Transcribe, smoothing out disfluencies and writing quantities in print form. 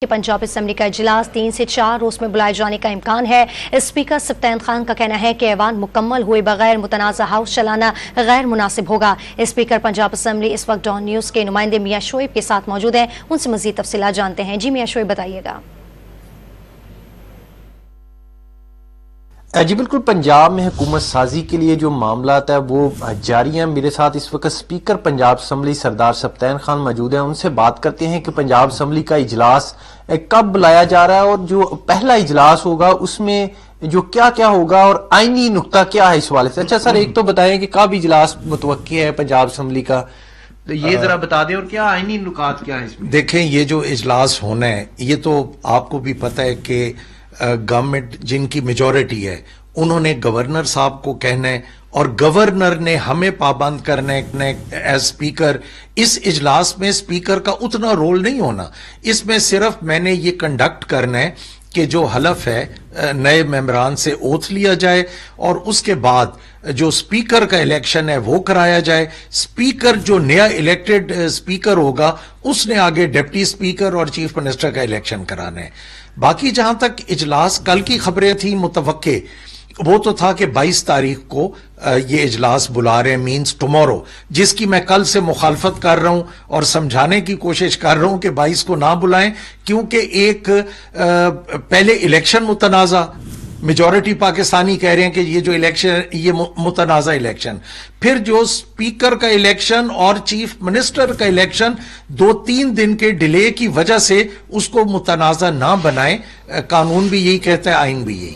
कि पंजाब असम्बली का इजलास 3 से 4 रोज में बुलाए जाने का इम्कान है। स्पीकर सप्तान खान का कहना है कि ऐवान मुकम्मल हुए बगैर मुतनाज़ा हाउस चलाना गैर मुनासिब होगा। स्पीकर पंजाब असम्बली इस वक्त डॉन न्यूज़ के नुमाइंदे मियाँ शोएब के साथ मौजूद हैं, उनसे मज़ीद तफसीलात जानते हैं। जी मियाँ शोएब, बताइएगा। जी बिल्कुल, पंजाब में हुकूमत साजी के लिए जो मामला है वो जारी है। मेरे साथ इस वक्त स्पीकर पंजाब असम्बली सरदार सप्तान खान मौजूद हैं, उनसे बात करते हैं कि पंजाब असम्बली का इजलास कब बुलाया जा रहा है और जो पहला इजलास होगा उसमें जो क्या क्या होगा और आईनी नुक्ता क्या है इस वाले से। अच्छा सर, एक तो बताएं कि कब इजलास मुतवक्की है पंजाब असम्बली का, तो ये जरा बता दें, और क्या आईनी नुकात क्या है इसमें। देखें, ये जो इजलास होना है ये तो आपको भी पता है कि गवर्नमेंट जिनकी मेजॉरिटी है उन्होंने गवर्नर साहब को कहना है और गवर्नर ने हमें पाबंद करना है एज स्पीकर। इस इजलास में स्पीकर का उतना रोल नहीं होना, इसमें सिर्फ मैंने ये कंडक्ट करना है कि जो हलफ है नए मेंबरान से ओथ लिया जाए और उसके बाद जो स्पीकर का इलेक्शन है वो कराया जाए। स्पीकर जो नया इलेक्टेड स्पीकर होगा उसने आगे डिप्टी स्पीकर और चीफ मिनिस्टर का इलेक्शन कराना है। बाकी जहां तक इजलास कल की खबरें थी मुतवक्के, वो तो था कि 22 तारीख को ये इजलास बुला रहे हैं, मीन्स टुमारो, जिसकी मैं कल से मुखालफत कर रहा हूं और समझाने की कोशिश कर रहा हूं कि 22 को ना बुलाएं, क्योंकि एक पहले इलेक्शन मुतनाज़ा, मेजॉरिटी पाकिस्तानी कह रहे हैं कि ये जो इलेक्शन ये मुतनाज़ा इलेक्शन, फिर जो स्पीकर का इलेक्शन और चीफ मिनिस्टर का इलेक्शन 2-3 दिन के डिले की वजह से उसको मुतनाज़ा ना बनाएं। कानून भी यही कहता है, आइन भी यही।